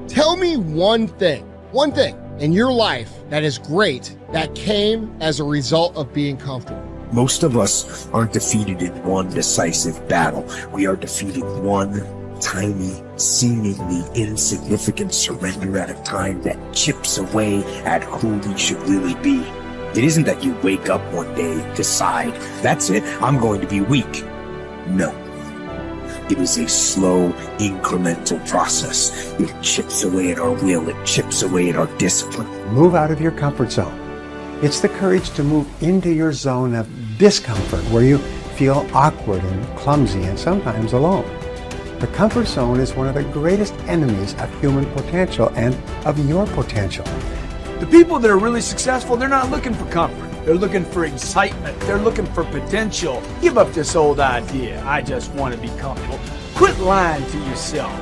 Tell me one thing in your life that is great that came as a result of being comfortable. Most of us aren't defeated in one decisive battle. We are defeated one tiny, seemingly insignificant surrender at a time that chips away at who we should really be. It isn't that you wake up one day, decide, that's it, I'm going to be weak. No. It is a slow, incremental process. It chips away at our will. It chips away at our discipline. Move out of your comfort zone. It's the courage to move into your zone of discomfort where you feel awkward and clumsy and sometimes alone. The comfort zone is one of the greatest enemies of human potential and of your potential. The people that are really successful, they're not looking for comfort. They're looking for excitement. They're looking for potential. Give up this old idea, I just want to be comfortable. Quit lying to yourself.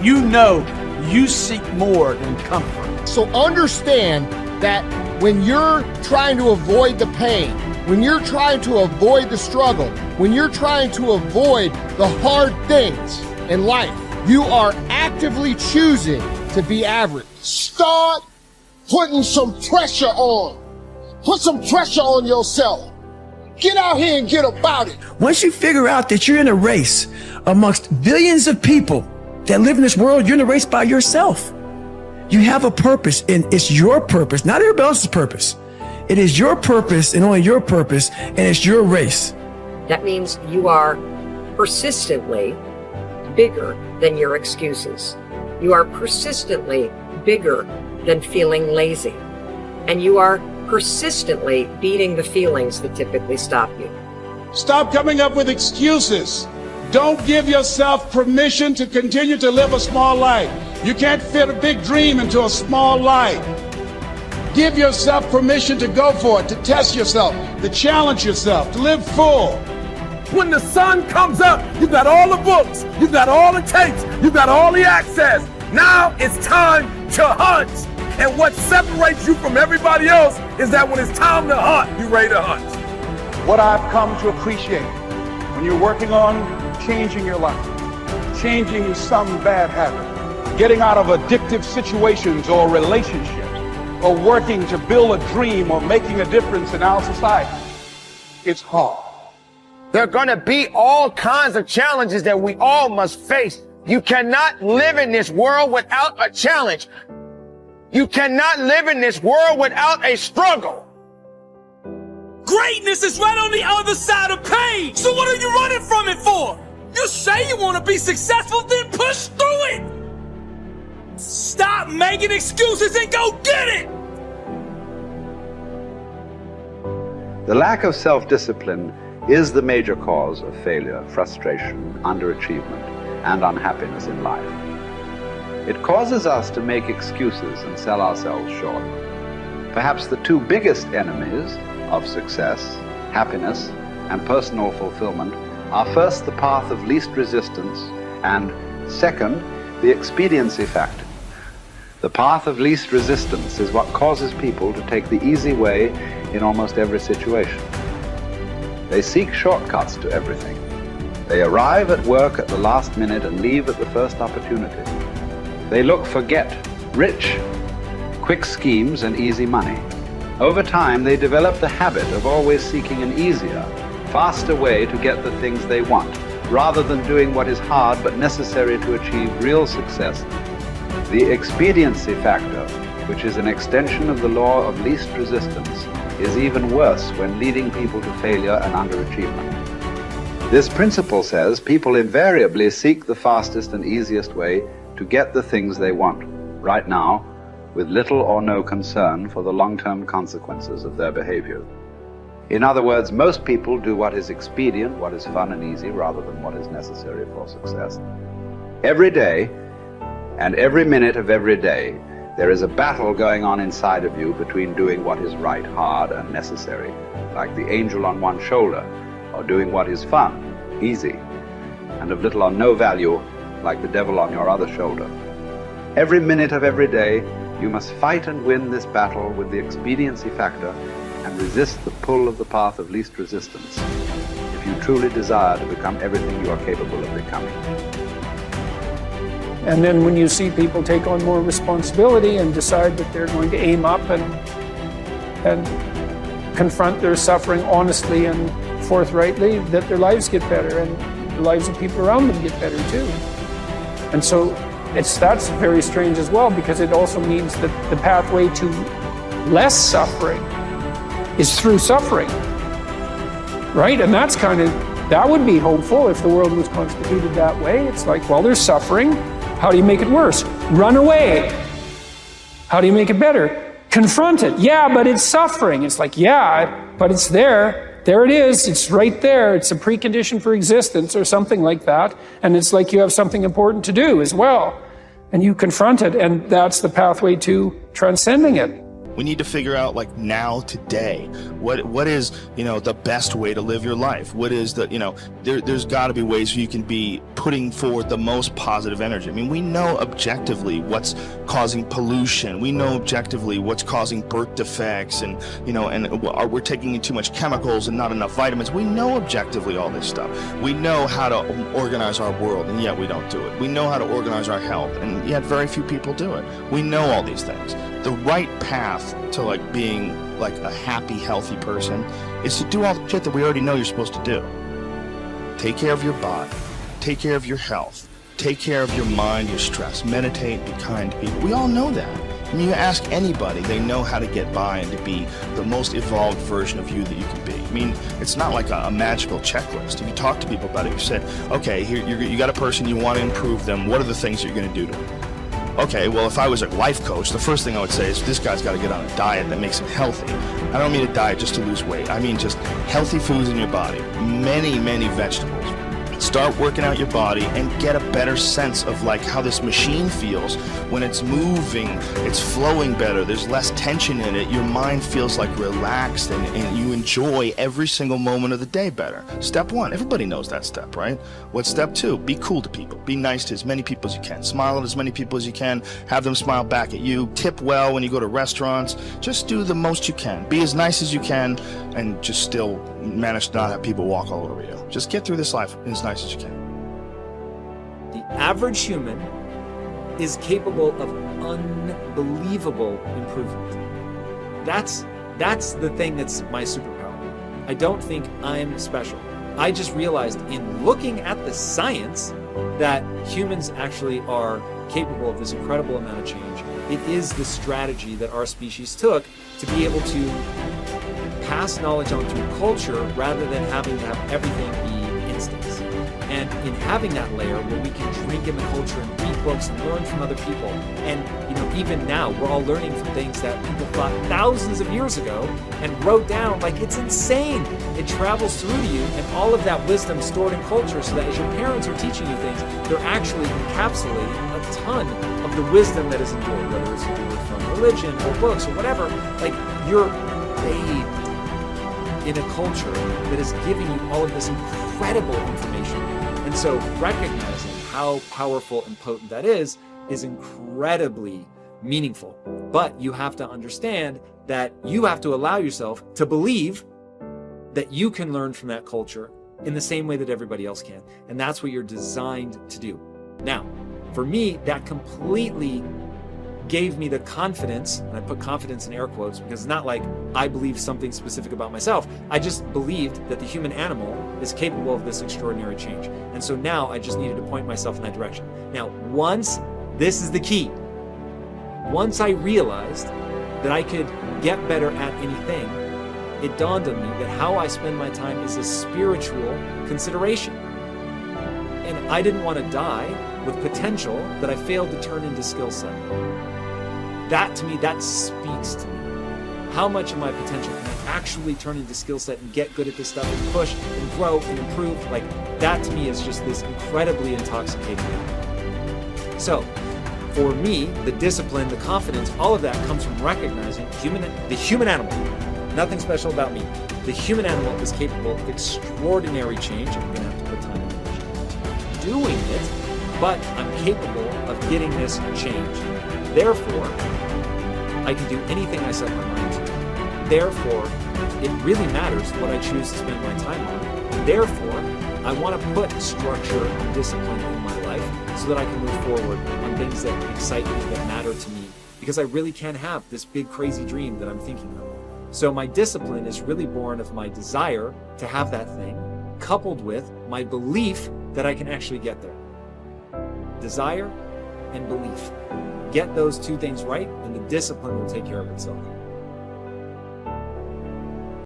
You know you seek more than comfort. So understand that when you're trying to avoid the pain, when you're trying to avoid the struggle, when you're trying to avoid the hard things in life, you are actively choosing to be average. Start putting some pressure on. Put some pressure on yourself. Get out here and get about it. Once you figure out that you're in a race amongst billions of people that live in this world, you're in a race by yourself. You have a purpose, and it's your purpose, not everybody else's purpose. It is your purpose and only your purpose, and it's your race. That means you are persistently bigger than your excuses. You are persistently bigger than feeling lazy. And you are persistently beating the feelings that typically stop you. Stop coming up with excuses. Don't give yourself permission to continue to live a small life. You can't fit a big dream into a small life. Give yourself permission to go for it, to test yourself, to challenge yourself, to live full. When the sun comes up, you've got all the books, you've got all the tapes, you've got all the access. Now it's time to hunt. And what separates you from everybody else is that when it's time to hunt, you're ready to hunt. What I've come to appreciate when you're working on changing your life, changing some bad habit, getting out of addictive situations or relationships, or working to build a dream or making a difference in our society, it's hard. There are going to be all kinds of challenges that we all must face. You cannot live in this world without a challenge. You cannot live in this world without a struggle. Greatness is right on the other side of pain. So what are you running from it for? You say you want to be successful, then push through it. Stop making excuses and go get it. The lack of self-discipline is the major cause of failure, frustration, underachievement, and unhappiness in life. It causes us to make excuses and sell ourselves short. Perhaps the two biggest enemies of success, happiness, and personal fulfillment are first the path of least resistance and second, the expediency factor. The path of least resistance is what causes people to take the easy way in almost every situation. They seek shortcuts to everything. They arrive at work at the last minute and leave at the first opportunity. They look for get-rich, quick schemes and easy money. Over time, they develop the habit of always seeking an easier, faster way to get the things they want, rather than doing what is hard but necessary to achieve real success. The expediency factor, which is an extension of the law of least resistance, is even worse when leading people to failure and underachievement. This principle says people invariably seek the fastest and easiest way to get the things they want, right now, with little or no concern for the long-term consequences of their behavior. In other words, most people do what is expedient, what is fun and easy, rather than what is necessary for success. Every day, and every minute of every day, there is a battle going on inside of you between doing what is right, hard, and necessary, like the angel on one shoulder, or doing what is fun, easy, and of little or no value, like the devil on your other shoulder. Every minute of every day, you must fight and win this battle with the expediency factor and resist the pull of the path of least resistance if you truly desire to become everything you are capable of becoming. And then when you see people take on more responsibility and decide that they're going to aim up and confront their suffering honestly and forthrightly, that their lives get better and the lives of people around them get better too. And so that's very strange as well, because it also means that the pathway to less suffering is through suffering, right? And that would be hopeful if the world was constituted that way. It's like, well, there's suffering. How do you make it worse? Run away. How do you make it better? Confront it. Yeah, but it's suffering. It's like, yeah, but it's there. There it is. It's right there. It's a precondition for existence or something like that. And it's like you have something important to do as well. And you confront it, and that's the pathway to transcending it. We need to figure out, like, now, today, what is, the best way to live your life? What is the, there's got to be ways where you can be putting forward the most positive energy. I mean, we know objectively what's causing pollution. We know objectively what's causing birth defects, and we're taking in too much chemicals and not enough vitamins. We know objectively all this stuff. We know how to organize our world, and yet we don't do it. We know how to organize our health, and yet very few people do it. We know all these things. The right path to being a happy, healthy person is to do all the shit that we already know you're supposed to do. Take care of your body, take care of your health, take care of your mind, your stress, meditate, be kind to people. We all know that. I mean, you ask anybody, they know how to get by and to be the most evolved version of you that you can be. I mean, it's not like a magical checklist. If you talk to people about it, you said, okay, here you got a person, you want to improve them, what are the things that you're going to do to them? Okay, well, if I was a life coach, the first thing I would say is this guy's got to get on a diet that makes him healthy. I don't mean a diet just to lose weight. I mean just healthy foods in your body. Many, many vegetables. Start working out your body and get a better sense of how this machine feels when it's moving, it's flowing better, there's less tension in it, your mind feels relaxed and you enjoy every single moment of the day better. Step one, everybody knows that step, right? What's step two? Be cool to people. Be nice to as many people as you can. Smile at as many people as you can. Have them smile back at you. Tip well when you go to restaurants. Just do the most you can. Be as nice as you can and just still manage to not have people walk all over you. Just get through this life as nice as you can. The average human is capable of unbelievable improvement. That's the thing that's my superpower. I don't think I'm special. I just realized in looking at the science that humans actually are capable of this incredible amount of change. It is the strategy that our species took to be able to pass knowledge on through culture rather than having to have everything be instincts. And in having that layer where we can drink in the culture and read books and learn from other people, and even now we're all learning from things that people thought thousands of years ago and wrote down, it's insane. It travels through to you, and all of that wisdom stored in culture, so that as your parents are teaching you things, they're actually encapsulating a ton of the wisdom that is endured, whether it's endured from religion or books or whatever. You're bathed in a culture that is giving you all of this incredible information. And so recognizing how powerful and potent that is incredibly meaningful. But you have to understand that you have to allow yourself to believe that you can learn from that culture in the same way that everybody else can. And that's what you're designed to do. Now, for me, that completely gave me the confidence, and I put confidence in air quotes because it's not like I believe something specific about myself. I just believed that the human animal is capable of this extraordinary change. And so now I just needed to point myself in that direction. Now, this is the key. Once I realized that I could get better at anything, it dawned on me that how I spend my time is a spiritual consideration. And I didn't want to die with potential that I failed to turn into skill set. That to me, that speaks to me. How much of my potential can I actually turn into skill set and get good at this stuff and push and grow and improve? That to me is just this incredibly intoxicating thing. So for me, the discipline, the confidence, all of that comes from recognizing the human animal. Nothing special about me. The human animal is capable of extraordinary change. I'm going to have to put time and energy into doing it, but I'm capable of getting this change. Therefore, I can do anything I set my mind to. Therefore, it really matters what I choose to spend my time on. Therefore, I want to put structure and discipline in my life so that I can move forward on things that excite me, that matter to me, because I really can have this big crazy dream that I'm thinking of. So my discipline is really born of my desire to have that thing, coupled with my belief that I can actually get there. Desire and belief. Get those two things right, and the discipline will take care of itself.